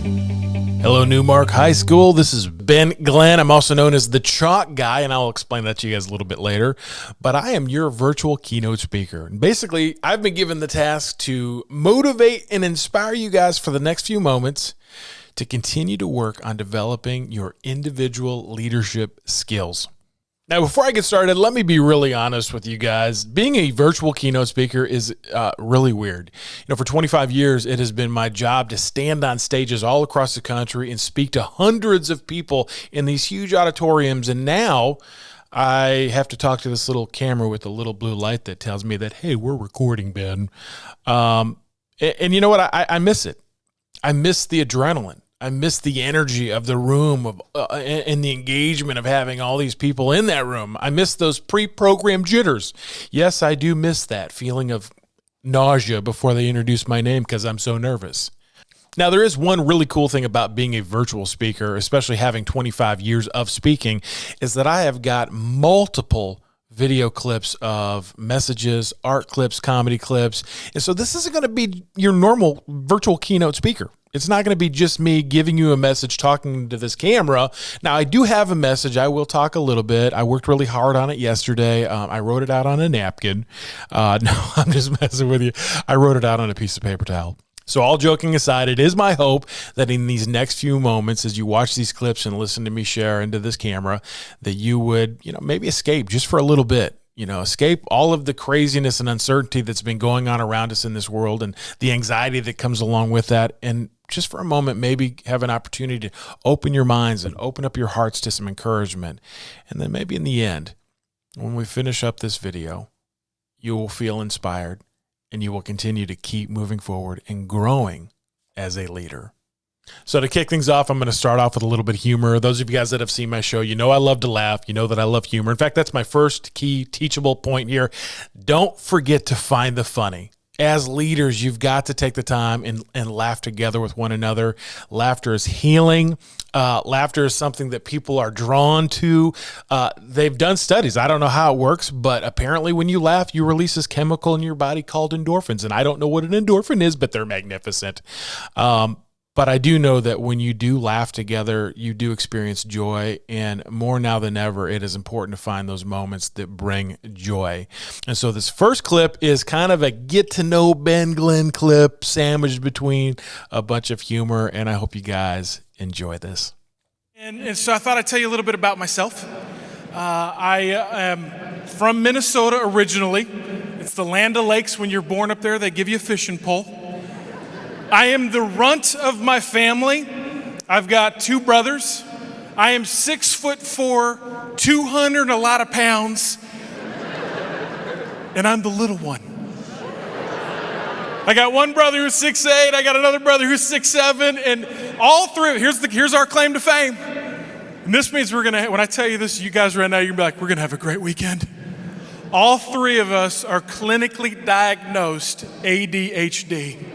Hello, Newmark High School. This is Ben Glenn. I'm also known as the Chalk Guy, and I'll explain that to you guys a little bit later. But I am your virtual keynote speaker. And basically, I've been given the task to motivate and inspire you guys for the next few moments to continue to work on developing your individual leadership skills. Now, before I get started, let me be really honest with you guys. Being a virtual keynote speaker is really weird. For 25 years, it has been my job to stand on stages all across the country and speak to hundreds of people in these huge auditoriums. And now I have to talk to this little camera with a little blue light that tells me that, hey, we're recording, Ben. And you know what? I miss it. I miss the adrenaline. I miss the energy of the room and the engagement of having all these people in that room. I miss those pre-programmed jitters. Yes, I do miss that feeling of nausea before they introduce my name because I'm so nervous. Now, there is one really cool thing about being a virtual speaker, especially having 25 years of speaking, is that I have got multiple video clips of messages, art clips, comedy clips. And so this isn't going to be your normal virtual keynote speaker. It's not going to be just me giving you a message, talking to this camera. Now, I do have a message. I will talk a little bit. I worked really hard on it yesterday. I wrote it out on a napkin. No, I'm just messing with you. I wrote it out on a piece of paper towel. So all joking aside, it is my hope that in these next few moments, as you watch these clips and listen to me share into this camera, that you would, maybe escape just for a little bit. Escape all of the craziness and uncertainty that's been going on around us in this world and the anxiety that comes along with that. And just for a moment, maybe have an opportunity to open your minds and open up your hearts to some encouragement. And then maybe in the end, when we finish up this video, you will feel inspired and you will continue to keep moving forward and growing as a leader. So to kick things off, I'm going to start off with a little bit of humor. Those of you guys that have seen my show, you know I love to laugh. You know that I love humor. In fact, that's my first key teachable point here. Don't forget to find the funny. As leaders, you've got to take the time and laugh together with one another. Laughter is healing. Laughter is something that people are drawn to. They've done studies. I don't know how it works, but apparently when you laugh, you release this chemical in your body called endorphins. And I don't know what an endorphin is, but they're magnificent. But I do know that when you do laugh together, you do experience joy. And more now than ever, it is important to find those moments that bring joy. And so this first clip is kind of a get to know Ben Glenn clip sandwiched between a bunch of humor. And I hope you guys enjoy this. And so I thought I'd tell you a little bit about myself. I am from Minnesota originally. It's the land of lakes. When you're born up there, they give you a fishing pole. I am the runt of my family. I've got two brothers. I am 6'4", 200 and a lot of pounds, and I'm the little one. I got one brother who's 6'8", I got another brother who's 6'7", and all three, here's our claim to fame. And this means when I tell you this, you guys right now, you're gonna be like, we're gonna have a great weekend. All three of us are clinically diagnosed ADHD.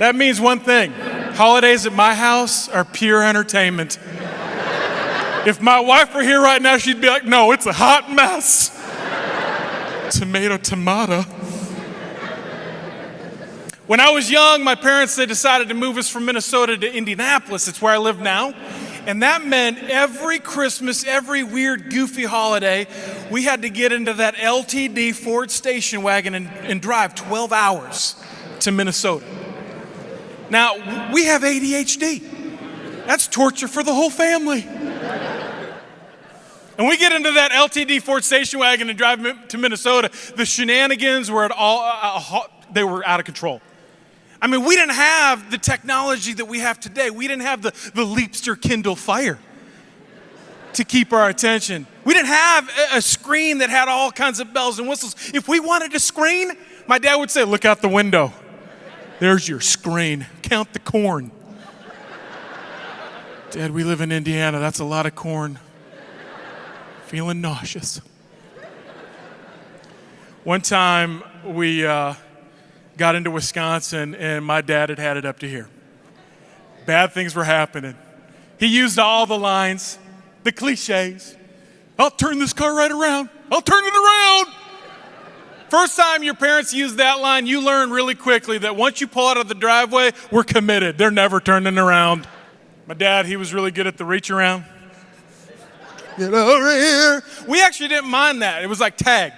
That means one thing. Holidays at my house are pure entertainment. If my wife were here right now, she'd be like, no, it's a hot mess. Tomato. When I was young, my parents, they decided to move us from Minnesota to Indianapolis. It's where I live now. And that meant every Christmas, every weird, goofy holiday, we had to get into that LTD Ford station wagon and drive 12 hours to Minnesota. Now, we have ADHD. That's torture for the whole family. And we get into that LTD Ford station wagon and drive to Minnesota. The shenanigans were they were out of control. I mean, we didn't have the technology that we have today. We didn't have the Leapster Kindle Fire to keep our attention. We didn't have a screen that had all kinds of bells and whistles. If we wanted a screen, my dad would say, look out the window. There's your screen. Count the corn. Dad, we live in Indiana. That's a lot of corn. Feeling nauseous. One time we got into Wisconsin and my dad had it up to here. Bad things were happening. He used all the lines, the cliches. I'll turn this car right around. I'll turn it around. First time your parents use that line, you learn really quickly that once you pull out of the driveway, we're committed. They're never turning around. My dad, he was really good at the reach around. Get over here. We actually didn't mind that. It was like tag.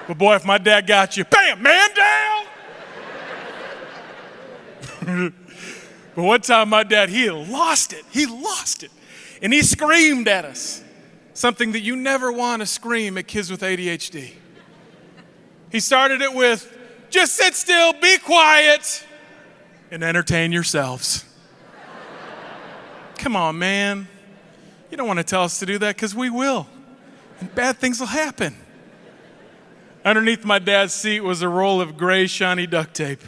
But boy, if my dad got you, bam, man down. But one time my dad, he lost it. He lost it. And he screamed at us. Something that you never want to scream at kids with ADHD. He started it with, just sit still, be quiet, and entertain yourselves. Come on, man. You don't want to tell us to do that because we will. And bad things will happen. Underneath my dad's seat was a roll of gray, shiny duct tape.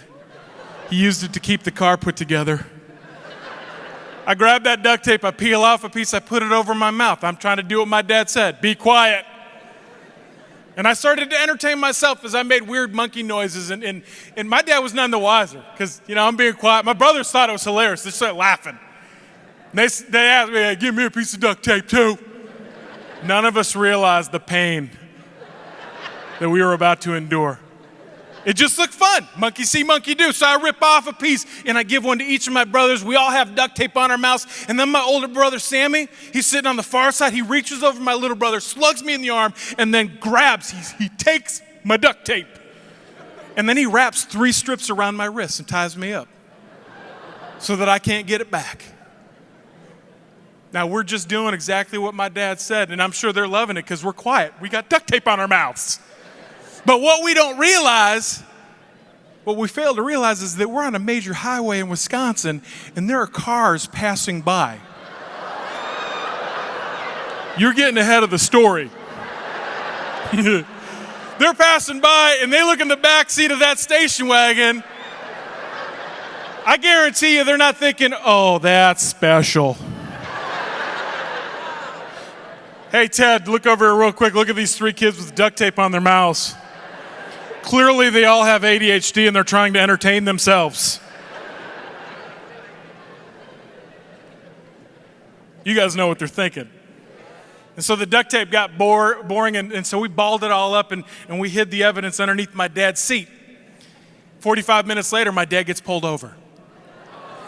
He used it to keep the car put together. I grabbed that duct tape, I peel off a piece, I put it over my mouth. I'm trying to do what my dad said, be quiet. And I started to entertain myself as I made weird monkey noises, and my dad was none the wiser, because, I'm being quiet. My brothers thought it was hilarious. They started laughing. They asked me, hey, give me a piece of duct tape too. None of us realized the pain that we were about to endure. It just looked fun. Monkey see, monkey do. So I rip off a piece and I give one to each of my brothers. We all have duct tape on our mouths. And then my older brother, Sammy, he's sitting on the far side. He reaches over my little brother, slugs me in the arm, and then grabs, he takes my duct tape. And then he wraps 3 strips around my wrists and ties me up so that I can't get it back. Now, we're just doing exactly what my dad said, and I'm sure they're loving it because we're quiet. We got duct tape on our mouths. But what we don't realize, what we fail to realize is that we're on a major highway in Wisconsin and there are cars passing by. You're getting ahead of the story. They're passing by and they look in the back seat of that station wagon. I guarantee you they're not thinking, oh, that's special. Hey, Ted, look over here real quick. Look at these 3 kids with duct tape on their mouths. Clearly, they all have ADHD and they're trying to entertain themselves. You guys know what they're thinking. And so the duct tape got boring, and so we balled it all up and we hid the evidence underneath my dad's seat. 45 minutes later, my dad gets pulled over.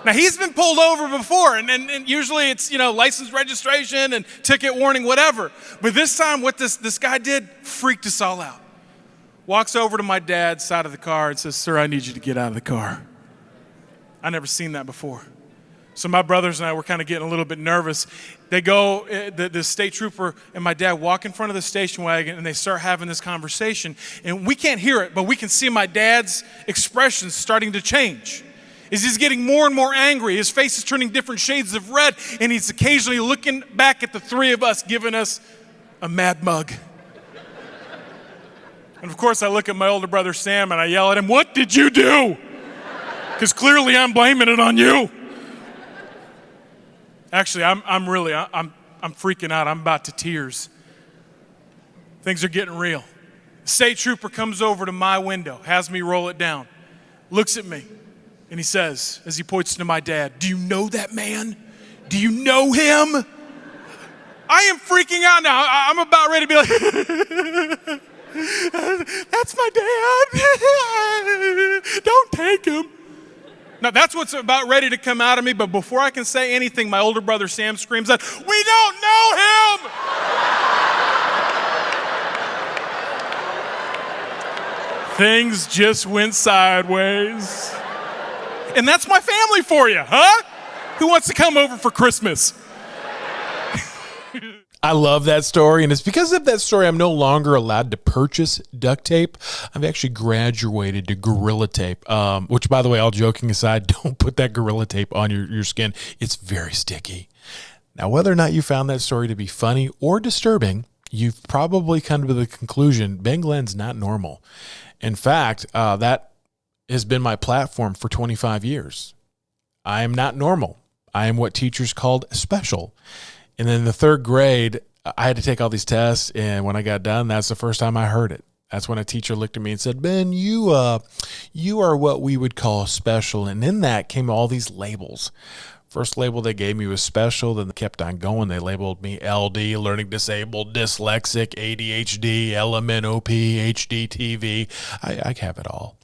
Now, he's been pulled over before, and usually it's, license registration and ticket warning, whatever. But this time, what this guy did freaked us all out. Walks over to my dad's side of the car and says, sir, I need you to get out of the car. I never seen that before. So my brothers and I were kind of getting a little bit nervous. They go, the state trooper and my dad walk in front of the station wagon and they start having this conversation. And we can't hear it, but we can see my dad's expressions starting to change. As he's getting more and more angry, his face is turning different shades of red, and he's occasionally looking back at the 3 of us, giving us a mad mug. And of course, I look at my older brother, Sam, and I yell at him, what did you do? Because clearly I'm blaming it on you. Actually, I'm freaking out. I'm about to tears. Things are getting real. The state trooper comes over to my window, has me roll it down, looks at me, and he says, as he points to my dad, do you know that man? Do you know him? I am freaking out now. I'm about ready to be like, that's my dad. Don't take him. Now, that's what's about ready to come out of me, but before I can say anything, my older brother Sam screams out, we don't know him! Things just went sideways. And that's my family for you, huh? Who wants to come over for Christmas? I love that story, and it's because of that story I'm no longer allowed to purchase duct tape. I've actually graduated to Gorilla Tape, which, by the way, all joking aside, don't put that Gorilla Tape on your skin. It's very sticky. Now, whether or not you found that story to be funny or disturbing, you've probably come to the conclusion Ben Glenn's not normal. In fact, that has been my platform for 25 years. I am not normal. I am what teachers called special. And then in the 3rd grade, I had to take all these tests, and when I got done, that's the first time I heard it. That's when a teacher looked at me and said, Ben, you are what we would call special. And in that came all these labels, First label they gave me was special, then they kept on going. They labeled me LD, learning disabled, dyslexic, ADHD, LMNOP, HDTV. I have it all.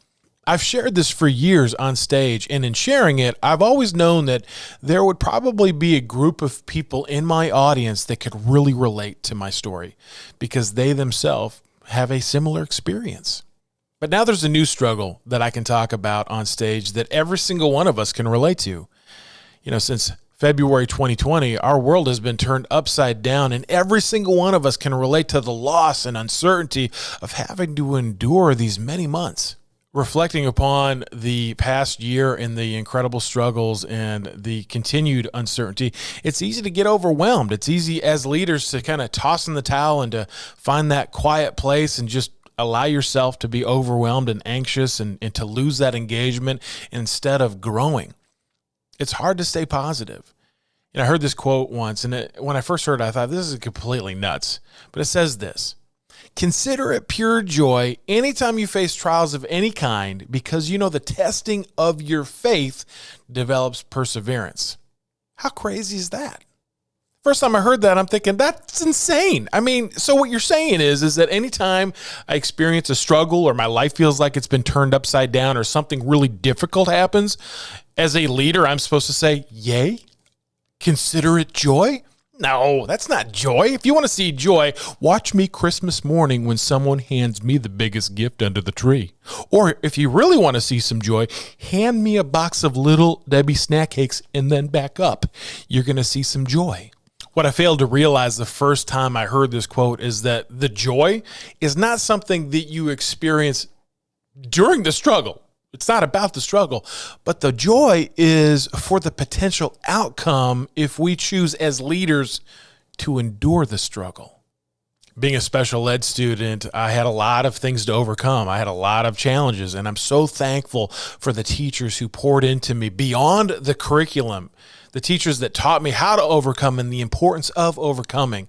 I've shared this for years on stage, and in sharing it, I've always known that there would probably be a group of people in my audience that could really relate to my story because they themselves have a similar experience. But now there's a new struggle that I can talk about on stage that every single one of us can relate to. You know, since February 2020, our world has been turned upside down, and every single one of us can relate to the loss and uncertainty of having to endure these many months. Reflecting upon the past year and the incredible struggles and the continued uncertainty, it's easy to get overwhelmed. It's easy as leaders to kind of toss in the towel and to find that quiet place and just allow yourself to be overwhelmed and anxious and to lose that engagement instead of growing. It's hard to stay positive. And I heard this quote once, and when I first heard it, I thought, this is completely nuts. But it says this: consider it pure joy anytime you face trials of any kind, because you know the testing of your faith develops perseverance. How crazy is that? First time I heard that, I'm thinking, that's insane. I mean, so what you're saying is that anytime I experience a struggle or my life feels like it's been turned upside down or something really difficult happens, as a leader, I'm supposed to say, yay, consider it joy? No, that's not joy. If you want to see joy, watch me Christmas morning when someone hands me the biggest gift under the tree. Or if you really want to see some joy, hand me a box of Little Debbie snack cakes and then back up. You're going to see some joy. What I failed to realize the first time I heard this quote is that the joy is not something that you experience during the struggle. It's not about the struggle, but the joy is for the potential outcome if we choose as leaders to endure the struggle. Being a special ed student, I had a lot of things to overcome. I had a lot of challenges, and I'm so thankful for the teachers who poured into me beyond the curriculum, the teachers that taught me how to overcome and the importance of overcoming.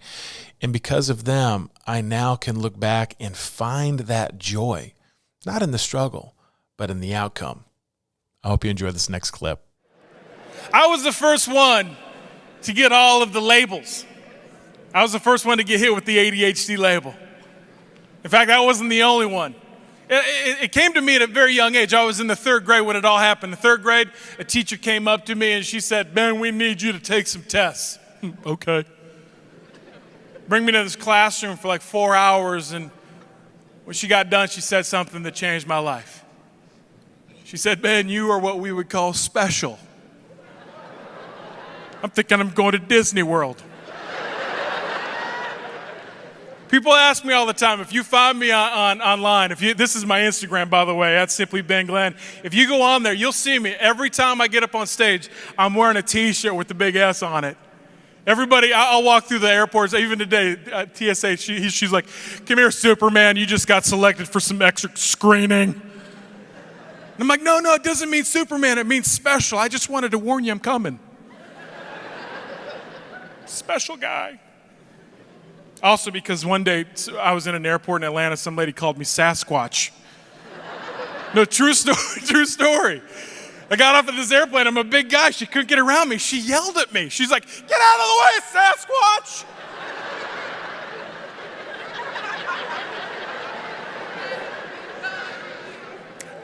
And because of them, I now can look back and find that joy, not in the struggle, but in the outcome. I hope you enjoy this next clip. I was the first one to get all of the labels. I was the first one to get hit with the ADHD label. In fact, I wasn't the only one. It came to me at a very young age. I was in the third grade when it all happened. In the third grade, a teacher came up to me and she said, "Ben, we need you to take some tests." Okay. Bring me to this classroom for like 4 hours, and when she got done, she said something that changed my life. She said, "Ben, you are what we would call special." I'm thinking I'm going to Disney World. People ask me all the time, if you find me online, this is my Instagram, by the way, that's Simply Ben Glenn. If you go on there, you'll see me. Every time I get up on stage, I'm wearing a T-shirt with the big S on it. Everybody, I'll walk through the airports, even today, TSA, she's like, "Come here, Superman, you just got selected for some extra screening." And I'm like, no, it doesn't mean Superman, it means special. I just wanted to warn you I'm coming. Special guy. Also because one day I was in an airport in Atlanta, some lady called me Sasquatch. No, true story. I got off of this airplane, I'm a big guy, she couldn't get around me. She yelled at me. She's like, "Get out of the way, Sasquatch!"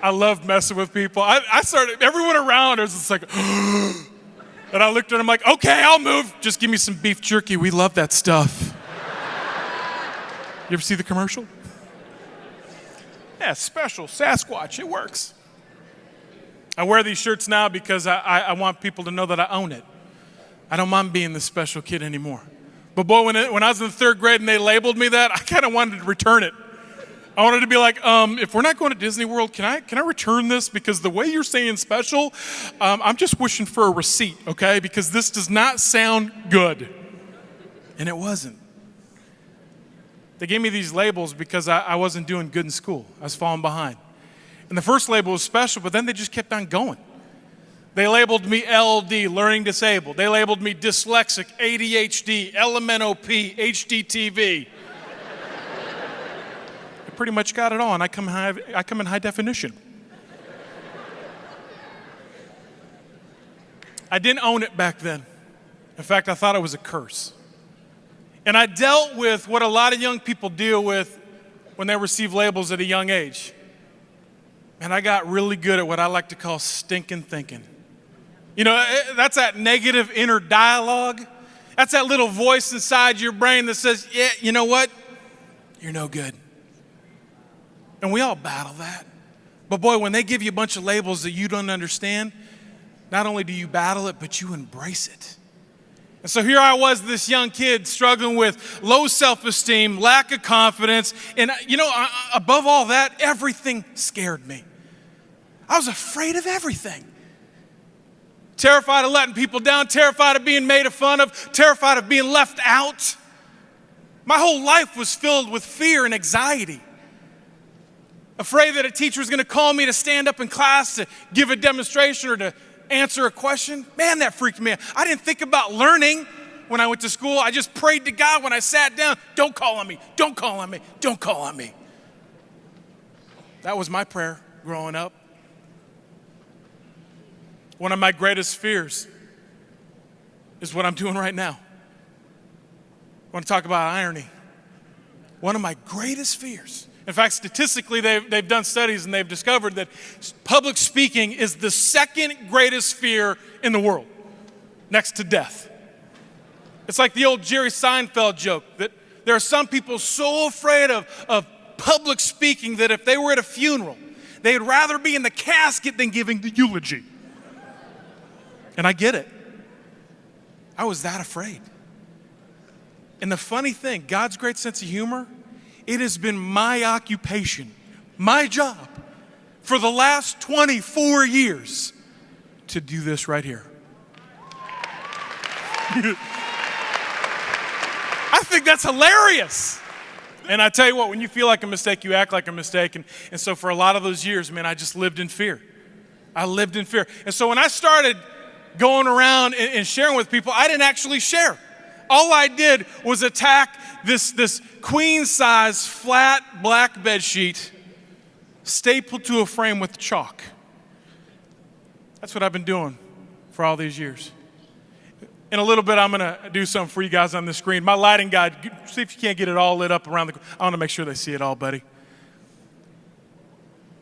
I love messing with people. I started, everyone around was just like, and I looked at him like, "Okay, I'll move. Just give me some beef jerky. We love that stuff." You ever see the commercial? Yeah, special, Sasquatch, it works. I wear these shirts now because I want people to know that I own it. I don't mind being the special kid anymore. But boy, when I was in the third grade and they labeled me that, I kind of wanted to return it. I wanted to be like, if we're not going to Disney World, can I return this? Because the way you're saying special, I'm just wishing for a receipt, okay? Because this does not sound good. And it wasn't. They gave me these labels because I wasn't doing good in school. I was falling behind. And the first label was special, but then they just kept on going. They labeled me LD, learning disabled. They labeled me dyslexic, ADHD, LMNOP, HDTV. I pretty much got it all, and I come in high definition. I didn't own it back then. In fact, I thought it was a curse. And I dealt with what a lot of young people deal with when they receive labels at a young age. And I got really good at what I like to call stinking thinking. You know, that's that negative inner dialogue. That's that little voice inside your brain that says, yeah, you know what? You're no good. And we all battle that. But boy, when they give you a bunch of labels that you don't understand, not only do you battle it, but you embrace it. And so here I was, this young kid struggling with low self-esteem, lack of confidence, and you know, above all that, everything scared me. I was afraid of everything. Terrified of letting people down, terrified of being made fun of, terrified of being left out. My whole life was filled with fear and anxiety. Afraid that a teacher was going to call me to stand up in class to give a demonstration or to answer a question. Man, that freaked me out. I didn't think about learning when I went to school. I just prayed to God when I sat down, don't call on me, don't call on me, don't call on me. That was my prayer growing up. One of my greatest fears is what I'm doing right now. I want to talk about irony. One of my greatest fears. In fact, statistically, they've done studies and they've discovered that public speaking is the second greatest fear in the world, next to death. It's like the old Jerry Seinfeld joke that there are some people so afraid of public speaking that if they were at a funeral, they'd rather be in the casket than giving the eulogy. And I get it. I was that afraid. And the funny thing, God's great sense of humor, it has been my occupation, my job, for the last 24 years to do this right here. I think that's hilarious. And I tell you what, when you feel like a mistake, you act like a mistake. And so for a lot of those years, man, I just lived in fear. I lived in fear. And so when I started going around and sharing with people, I didn't actually share. All I did was attack this queen-size flat black bed sheet stapled to a frame with chalk. That's what I've been doing for all these years. In a little bit, I'm going to do something for you guys on the screen. My lighting guy, see if you can't get it all lit up around I want to make sure they see it all, buddy.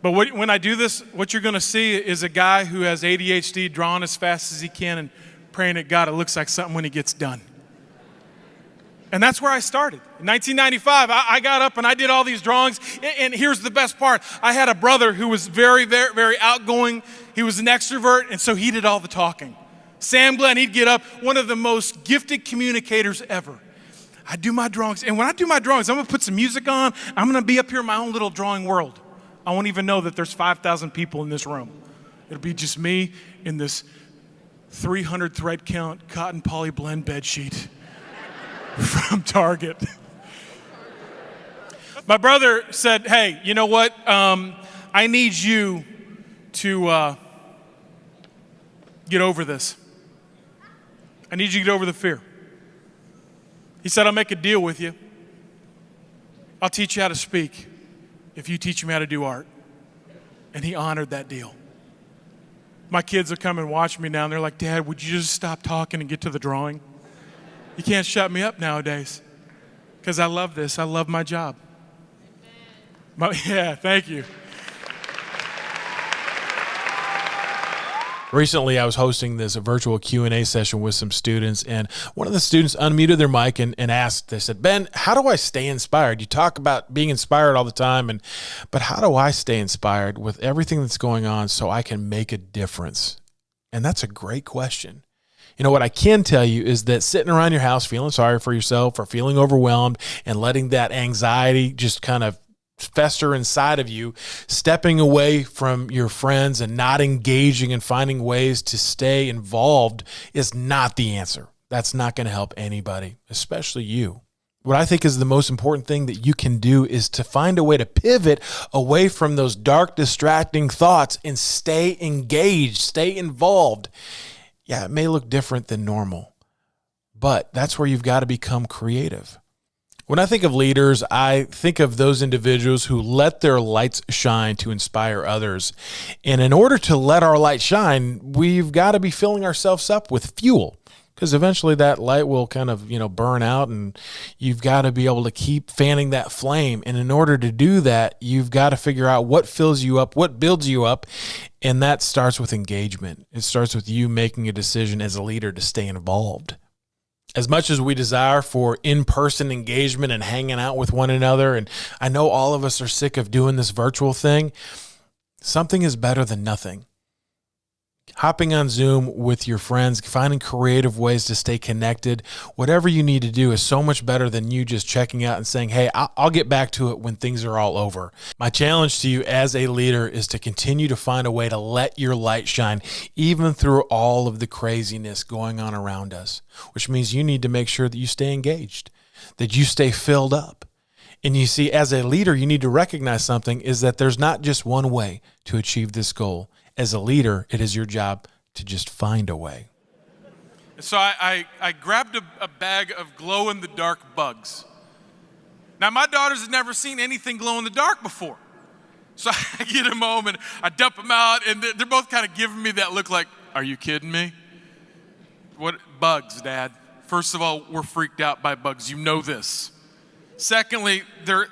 But when I do this, what you're going to see is a guy who has ADHD drawing as fast as he can and praying at God it looks like something when he gets done. And that's where I started. In 1995, I got up and I did all these drawings. And here's the best part. I had a brother who was very, very, very outgoing. He was an extrovert, and so he did all the talking. Sam Glenn, he'd get up, one of the most gifted communicators ever. I do my drawings, and when I do my drawings, I'm going to put some music on. I'm going to be up here in my own little drawing world. I won't even know that there's 5,000 people in this room. It'll be just me in this 300 thread count cotton poly blend bed sheet from Target. My brother said, hey, you know what? I need you to get over this. I need you to get over the fear. He said, I'll make a deal with you. I'll teach you how to speak if you teach me how to do art. And he honored that deal. My kids will come and watch me now, and they're like, Dad, would you just stop talking and get to the drawing? You can't shut me up nowadays because I love this. I love my job. Yeah, thank you. Recently, I was hosting this virtual Q&A session with some students, and one of the students unmuted their mic and asked, they said, Ben, how do I stay inspired? You talk about being inspired all the time, but how do I stay inspired with everything that's going on so I can make a difference? And that's a great question. You know, what I can tell you is that sitting around your house feeling sorry for yourself or feeling overwhelmed and letting that anxiety just kind of fester inside of you, stepping away from your friends and not engaging and finding ways to stay involved is not the answer. That's not going to help anybody, especially you. What I think is the most important thing that you can do is to find a way to pivot away from those dark, distracting thoughts and stay engaged, stay involved. Yeah, it may look different than normal, but that's where you've got to become creative. When I think of leaders, I think of those individuals who let their lights shine to inspire others. And in order to let our light shine, we've got to be filling ourselves up with fuel, because eventually that light will kind of, burn out, and you've got to be able to keep fanning that flame. And in order to do that, you've got to figure out what fills you up, what builds you up. And that starts with engagement. It starts with you making a decision as a leader to stay involved. As much as we desire for in-person engagement and hanging out with one another, and I know all of us are sick of doing this virtual thing, something is better than nothing. Hopping on Zoom with your friends, finding creative ways to stay connected, whatever you need to do is so much better than you just checking out and saying, hey, I'll get back to it when things are all over. My challenge to you as a leader is to continue to find a way to let your light shine, even through all of the craziness going on around us, which means you need to make sure that you stay engaged, that you stay filled up. And you see, as a leader, you need to recognize something, is that there's not just one way to achieve this goal. As a leader, it is your job to just find a way. So I grabbed a bag of glow-in-the-dark bugs. Now, my daughters had never seen anything glow-in-the-dark before. So I get them home, and I dump them out, and they're both kind of giving me that look like, are you kidding me? What bugs, Dad? First of all, we're freaked out by bugs. You know this. Secondly, they're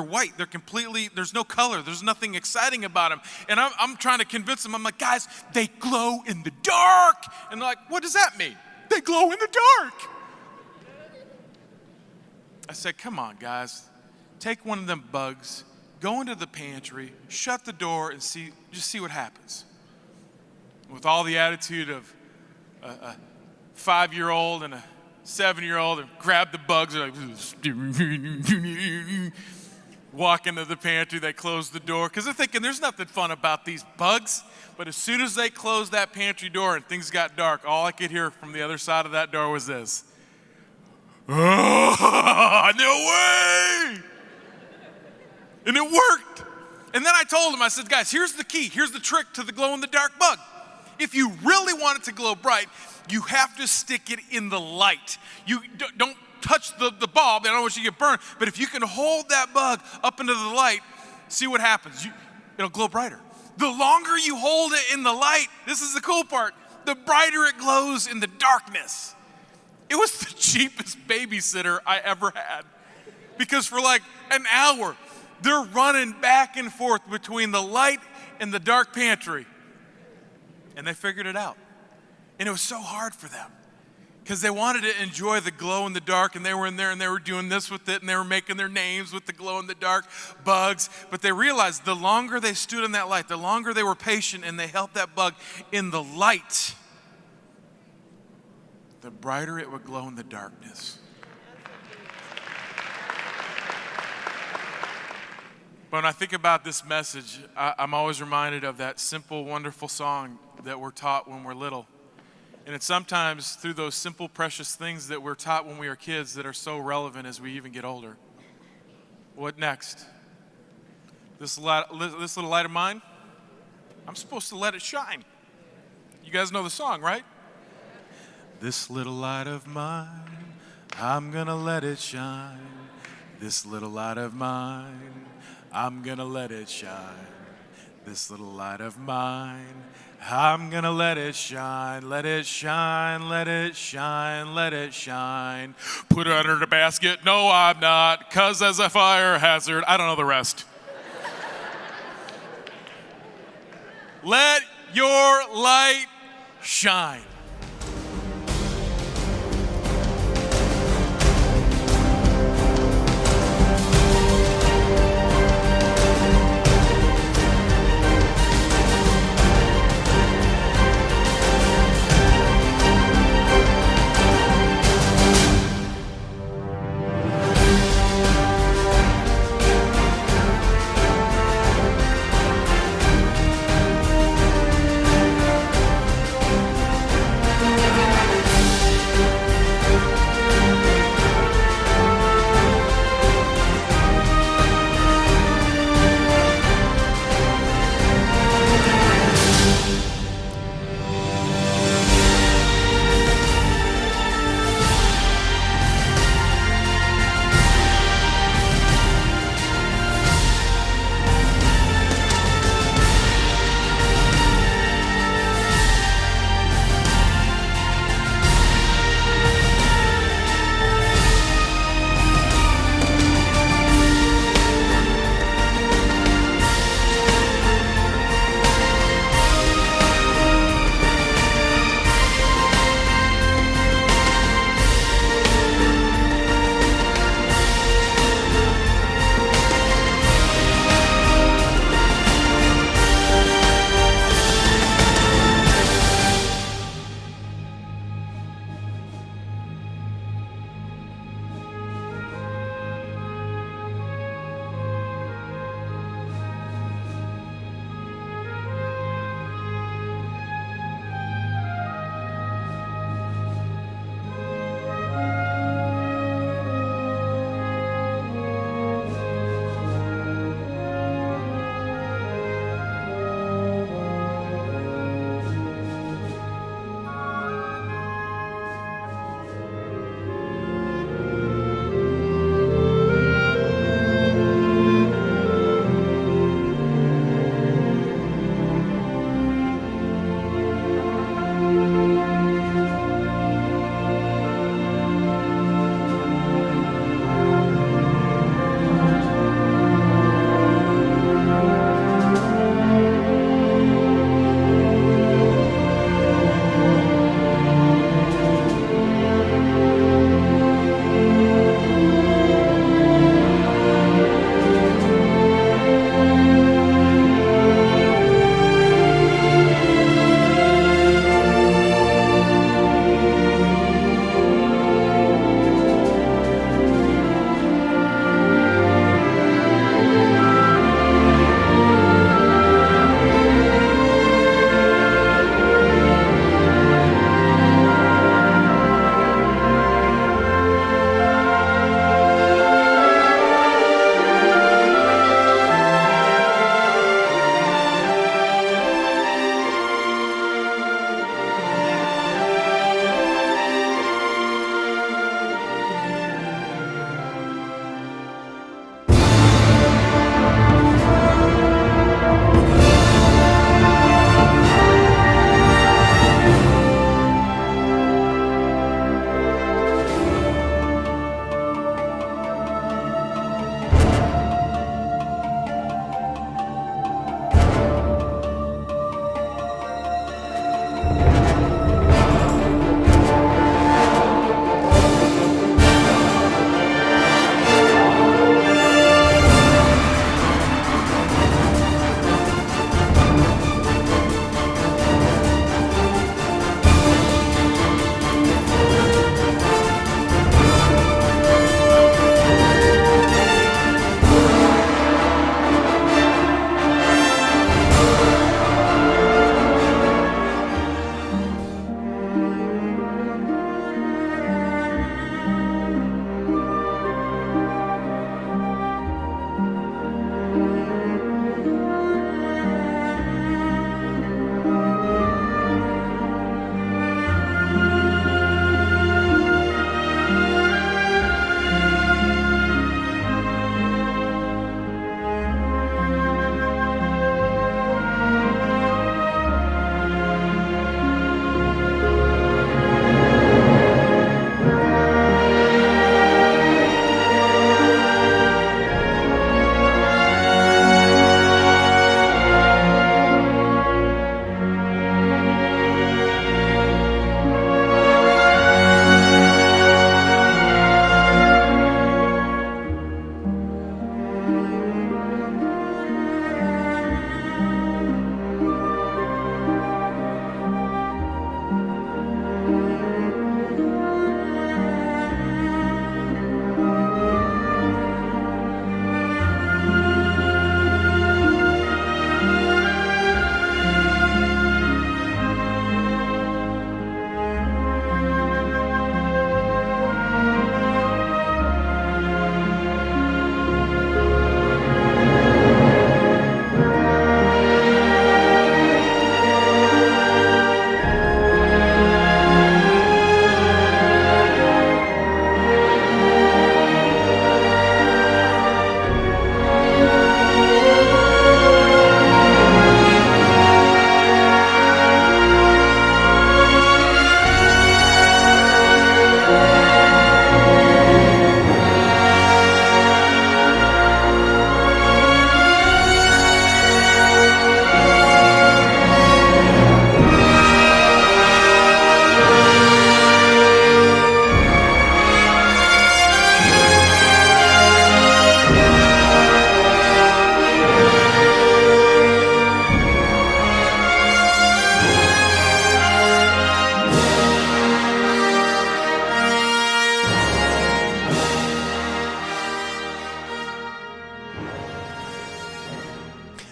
white. They're completely, there's no color. There's nothing exciting about them. And I'm trying to convince them. I'm like, guys, they glow in the dark. And they're like, what does that mean? They glow in the dark. I said, come on, guys. Take one of them bugs, go into the pantry, shut the door, and just see what happens. With all the attitude of a 5-year-old and a 7-year-old, and grab the bugs, and like, walk into the pantry, they close the door, because they're thinking there's nothing fun about these bugs. But as soon as they closed that pantry door and things got dark, all I could hear from the other side of that door was this. Oh, no way! And it worked. And then I told them, I said, guys, here's the key. Here's the trick to the glow-in-the-dark bug. If you really want it to glow bright, you have to stick it in the light. You don't touch the bulb. I don't want you to get burned. But if you can hold that bug up into the light, see what happens. It'll glow brighter. The longer you hold it in the light, this is the cool part, the brighter it glows in the darkness. It was the cheapest babysitter I ever had. Because for like an hour, they're running back and forth between the light and the dark pantry. And they figured it out. And it was so hard for them because they wanted to enjoy the glow in the dark, and they were in there and they were doing this with it, and they were making their names with the glow in the dark bugs. But they realized the longer they stood in that light, the longer they were patient and they held that bug in the light, the brighter it would glow in the darkness. But when I think about this message, I'm always reminded of that simple, wonderful song that we're taught when we're little. And it's sometimes through those simple, precious things that we're taught when we are kids that are so relevant as we even get older. What next? This little light of mine, I'm supposed to let it shine. You guys know the song, right? This little light of mine, I'm gonna let it shine. This little light of mine, I'm gonna let it shine. This little light of mine, I'm gonna let it shine, let it shine, let it shine, let it shine. Put it under the basket, no I'm not, 'cause as a fire hazard, I don't know the rest. Let your light shine.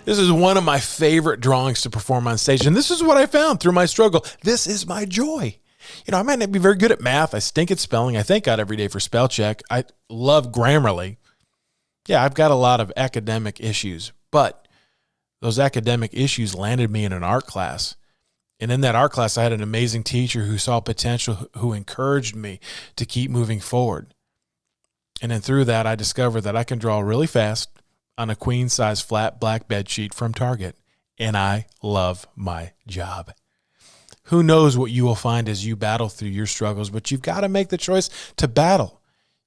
This is one of my favorite drawings to perform on stage. And this is what I found through my struggle. This is my joy. You know, I might not be very good at math. I stink at spelling. I thank God every day for spell check. I love Grammarly. Yeah, I've got a lot of academic issues, but those academic issues landed me in an art class. And in that art class, I had an amazing teacher who saw potential, who encouraged me to keep moving forward. And then through that, I discovered that I can draw really fast on a queen-size flat black bed sheet from Target. And I love my job. Who knows what you will find as you battle through your struggles, but you've got to make the choice to battle.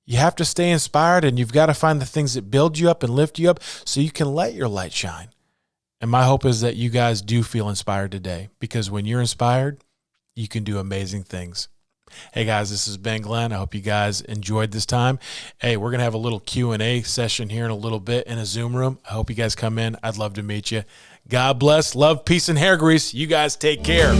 You have to stay inspired, and you've got to find the things that build you up and lift you up so you can let your light shine. And my hope is that you guys do feel inspired today, because when you're inspired, you can do amazing things. Hey guys, this is Ben Glenn. I hope you guys enjoyed this time. Hey, we're going to have a little Q&A session here in a little bit in a Zoom room. I hope you guys come in. I'd love to meet you. God bless, love, peace, and hair grease. You guys take care.